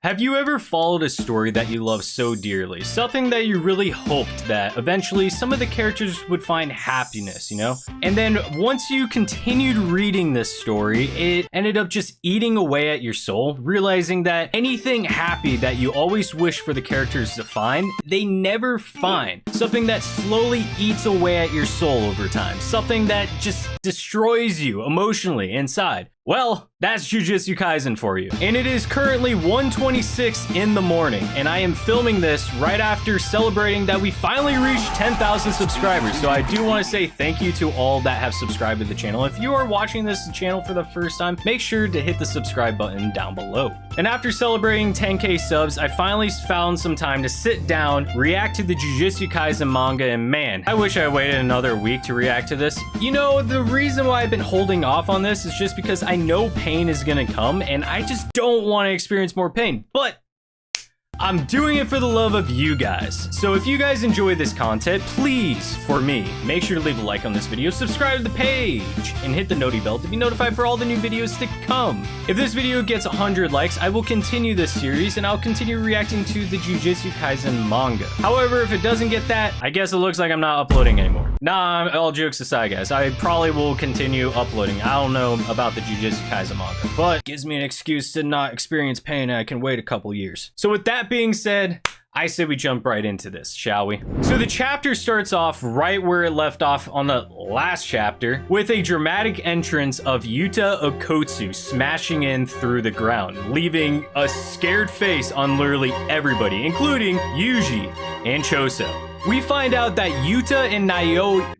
Have you ever followed a story that you love so dearly? Something that you really hoped that eventually some of the characters would find happiness, you know? And then once you continued reading this story, it ended up just eating away at your soul, realizing that anything happy that you always wish for the characters to find, they never find. Something that slowly eats away at your soul over time. Something that just destroys you emotionally inside. Well, that's Jujutsu Kaisen for you. And it is currently 1:26 in the morning, and I am filming this right after celebrating that we finally reached 10,000 subscribers. So I do want to say thank you to all that have subscribed to the channel. If you are watching this channel for the first time, make sure to hit the subscribe button down below. And after celebrating 10K subs, I finally found some time to sit down, react to the Jujutsu Kaisen manga, and man, I wish I waited another week to react to this. You know, the reason why I've been holding off on this is just because I know pain is gonna come and I just don't want to experience more pain, but I'm doing it for the love of you guys. So if you guys enjoy this content, please, for me, make sure to leave a like on this video, subscribe to the page, and hit the noti bell to be notified for all the new videos to come. If this video gets 100 likes, I will continue this series and I'll continue reacting to the Jujutsu Kaisen manga. However, if it doesn't get that, I guess it looks like I'm not uploading anymore. Nah, all jokes aside, guys, I probably will continue uploading. I don't know about the Jujutsu Kaisen manga, but it gives me an excuse to not experience pain and I can wait a couple years. So with that being said, I say we jump right into this, shall we? So the chapter starts off right where it left off on the last chapter with a dramatic entrance of Yuta Okkotsu smashing in through the ground, leaving a scared face on literally everybody, including Yuji and Choso. We find out that Yuta and Naoya.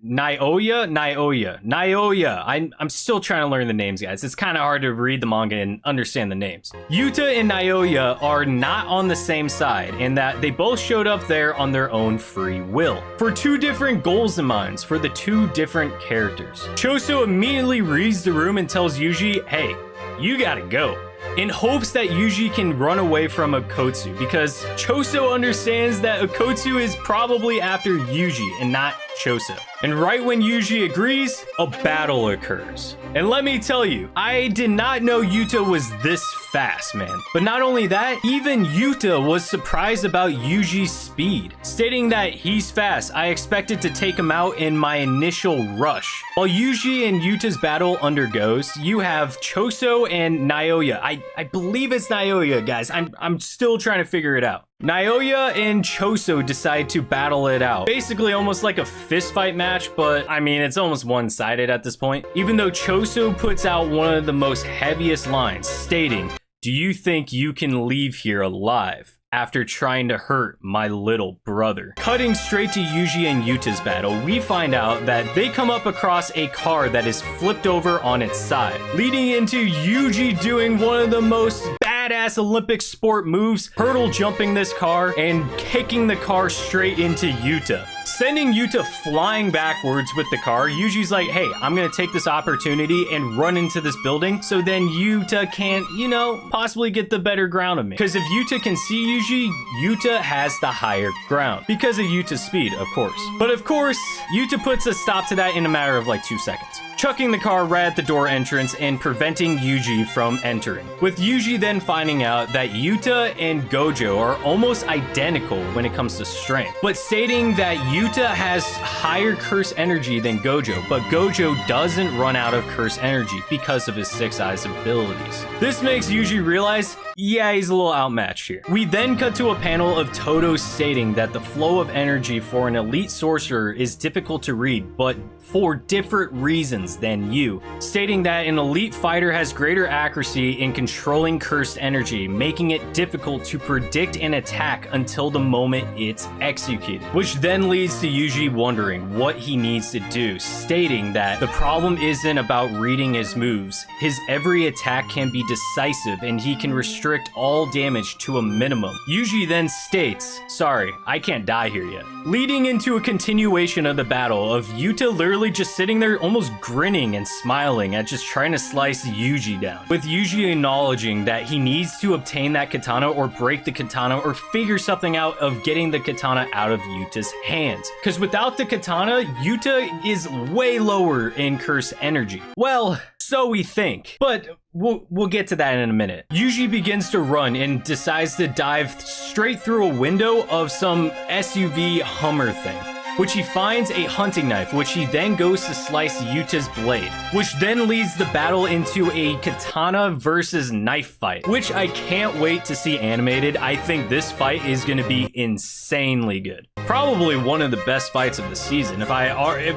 I'm still trying to learn the names, guys. It's kind of hard to read the manga and understand the names. Yuta and Naoya are not on the same side in that they both showed up there on their own free will for two different goals in mind for the two different characters. Choso immediately reads the room and tells Yuji, hey, you gotta go, in hopes that Yuji can run away from Okkotsu, because Choso understands that Okkotsu is probably after Yuji and not Choso. And right when Yuji agrees, a battle occurs. And let me tell you, I did not know Yuta was this fast, man. But not only that, even Yuta was surprised about Yuji's speed, stating that he's fast. I expected to take him out in my initial rush. While Yuji and Yuta's battle undergoes, you have Choso and Naoya. I believe it's Naoya, guys. I'm still trying to figure it out. Naoya and Choso decide to battle it out. Basically almost like a fist fight match, but I mean, it's almost one-sided at this point. Even though Choso puts out one of the most heaviest lines, stating, do you think you can leave here alive after trying to hurt my little brother? Cutting straight to Yuji and Yuta's battle, we find out that they come up across a car that is flipped over on its side, leading into Yuji doing one of the most badass Olympic sport moves, hurdle jumping this car and kicking the car straight into Yuta, sending Yuta flying backwards with the car. Yuji's like, hey, I'm gonna take this opportunity and run into this building so then Yuta can't, you know, possibly get the better ground of me. Because if Yuta can see Yuji, Yuta has the higher ground because of Yuta's speed, of course. But of course, Yuta puts a stop to that in a matter of like 2 seconds, chucking the car right at the door entrance and preventing Yuji from entering. With Yuji then finding out that Yuta and Gojo are almost identical when it comes to strength, but stating that Yuta has higher curse energy than Gojo, but Gojo doesn't run out of curse energy because of his 6 eyes abilities. This makes Yuji realize, yeah, he's a little outmatched here. We then cut to a panel of Todo stating that the flow of energy for an elite sorcerer is difficult to read, but for different reasons than you, stating that an elite fighter has greater accuracy in controlling cursed energy, making it difficult to predict an attack until the moment it's executed, which then leads to Yuji wondering what he needs to do, stating that the problem isn't about reading his moves. His every attack can be decisive and he can restrict all damage to a minimum. Yuji then states, sorry, I can't die here yet, leading into a continuation of the battle of Yuta literally just sitting there almost grinning and smiling at just trying to slice Yuji down, with Yuji acknowledging that he needs to obtain that katana or break the katana or figure something out of getting the katana out of Yuta's hands, because without the katana, Yuta is way lower in curse energy. Well, So we think, but we'll get to that in a minute. Yuji begins to run and decides to dive straight through a window of some SUV Hummer thing, which he finds a hunting knife, which he then goes to slice Yuta's blade, which then leads the battle into a katana versus knife fight, which I can't wait to see animated. I think this fight is going to be insanely good. Probably one of the best fights of the season,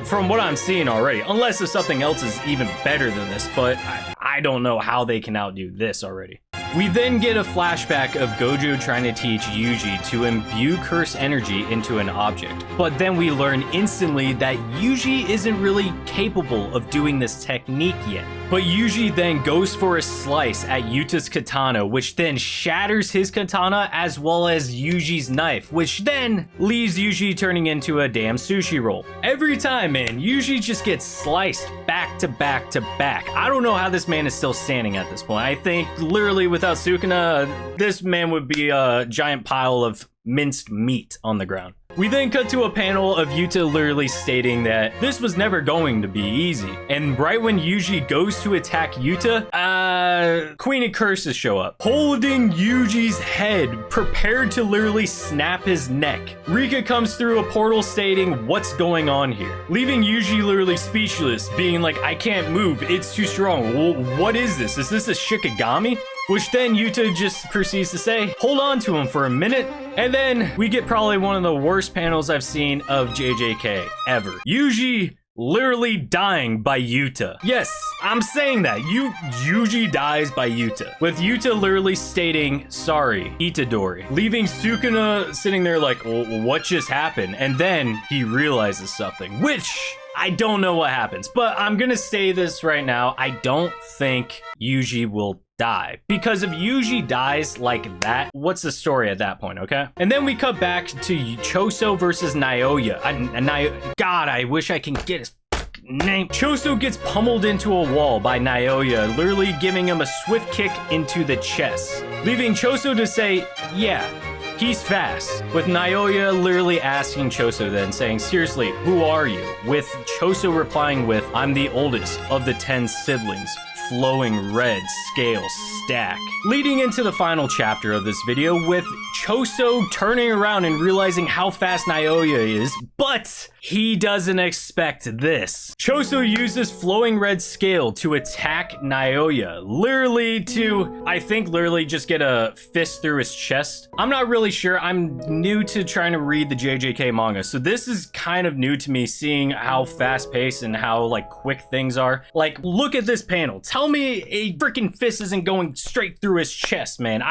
from what I'm seeing already, unless if something else is even better than this, but I don't know how they can outdo this already. We then get a flashback of Gojo trying to teach Yuji to imbue curse energy into an object, but then we learn instantly that Yuji isn't really capable of doing this technique yet. But Yuji then goes for a slice at Yuta's katana, which then shatters his katana as well as Yuji's knife, which then leaves Yuji turning into a damn sushi roll. Every time, man, Yuji just gets sliced back to back to back. I don't know how this man is still standing at this point. I think literally without Sukuna, this man would be a giant pile of minced meat on the ground. We then cut to a panel of Yuta literally stating that this was never going to be easy. And right when Yuji goes to attack Yuta, Queen of Curses show up, holding Yuji's head, prepared to literally snap his neck. Rika comes through a portal stating what's going on here, leaving Yuji literally speechless, being like, I can't move, it's too strong. What is this? Is this a Shikigami? Which then Yuta just proceeds to say, hold on to him for a minute. And then we get probably one of the worst panels I've seen of JJK ever. Yuji literally dying by Yuta. Yes, I'm saying that. Yuji dies by Yuta. With Yuta literally stating, sorry, Itadori. Leaving Sukuna sitting there like, well, what just happened? And then he realizes something, which I don't know what happens. But I'm gonna say this right now. I don't think Yuji will die, because if Yuji dies like that, what's the story at that point? Okay, and then we cut back to Choso versus Naoya. God, I wish I can get his name. Choso gets pummeled into a wall by Naoya, literally giving him a swift kick into the chest, leaving Choso to say, yeah, he's fast, with Naoya literally asking Choso then, saying, seriously, who are you? With Choso replying with, I'm the oldest of the 10 siblings. Flowing red scale stack. Leading into the final chapter of this video with Choso turning around and realizing how fast Naoya is, but he doesn't expect this. Choso uses flowing red scale to attack Naoya, literally to, I think, literally just get a fist through his chest. I'm not really sure. I'm new to trying to read the JJK manga, so this is kind of new to me, seeing how fast paced and how like quick things are. Like, look at this panel. Tell me a freaking fist isn't going straight through his chest, man.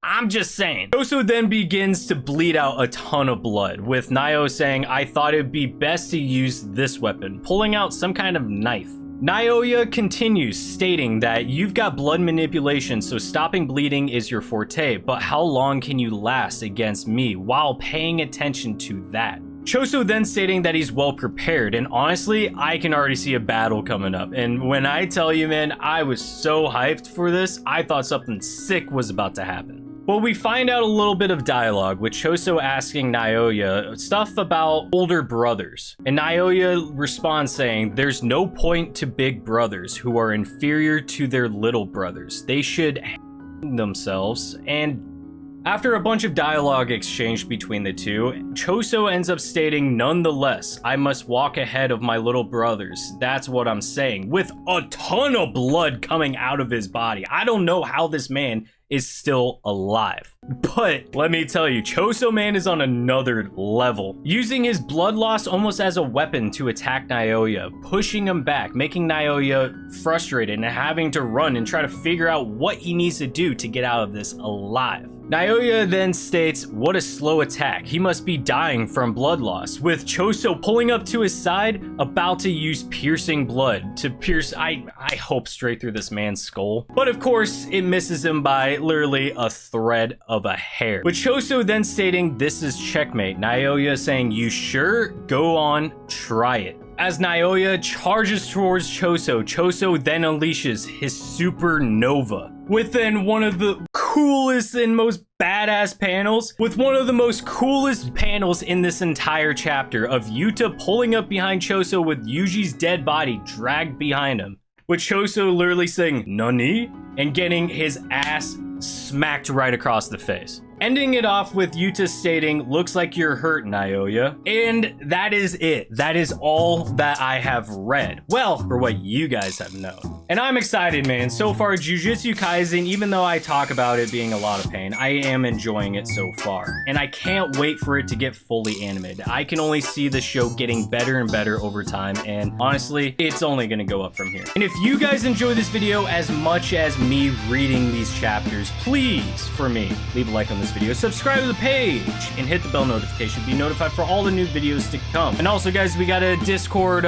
I'm just saying. Choso then begins to bleed out a ton of blood, with Naoya saying, I thought it'd be best to use this weapon, pulling out some kind of knife. Naoya continues, stating that you've got blood manipulation, so stopping bleeding is your forte, but how long can you last against me while paying attention to that? Choso then stating that he's well prepared, and honestly, I can already see a battle coming up. And when I tell you, man, I was so hyped for this, I thought something sick was about to happen. Well, we find out a little bit of dialogue with Choso asking Naoya stuff about older brothers. And Naoya responds saying, there's no point to big brothers who are inferior to their little brothers. They should hang themselves. And after a bunch of dialogue exchanged between the two, Choso ends up stating, nonetheless, I must walk ahead of my little brothers. That's what I'm saying, with a ton of blood coming out of his body. I don't know how this man is still alive. But let me tell you, Choso man is on another level, using his blood loss almost as a weapon to attack Naoya, pushing him back, making Naoya frustrated and having to run and try to figure out what he needs to do to get out of this alive. Naoya then states, what a slow attack. He must be dying from blood loss, with Choso pulling up to his side, about to use piercing blood to pierce, I hope, straight through this man's skull. But of course, it misses him by literally a thread of a hair. With Choso then stating, this is checkmate. Naoya saying, you sure? Go on, try it. As Naoya charges towards Choso, Choso then unleashes his supernova within one of the coolest and most badass panels, with one of the most coolest panels in this entire chapter of Yuta pulling up behind Choso with Yuji's dead body dragged behind him. with Choso literally saying "Nani?" and getting his ass smacked right across the face. Ending it off with Yuta stating, "Looks like you're hurt, Naoya." And that is it. That is all that I have read. Well, for what you guys have known. And I'm excited, man. So far, Jujutsu Kaisen, even though I talk about it being a lot of pain, I am enjoying it so far. And I can't wait for it to get fully animated. I can only see the show getting better and better over time. And honestly, it's only going to go up from here. And if you guys enjoy this video as much as me reading these chapters, please, for me, leave a like on this video, subscribe to the page, and hit the bell notification to be notified for all the new videos to come. And also, guys, we got a Discord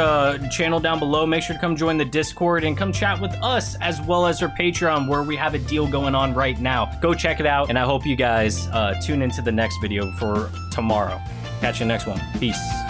channel down below. Make sure to come join the Discord and come chat with us, as well as our Patreon, where we have a deal going on right now. Go check it out, and I hope you guys tune into the next video for tomorrow. Catch you next one. Peace.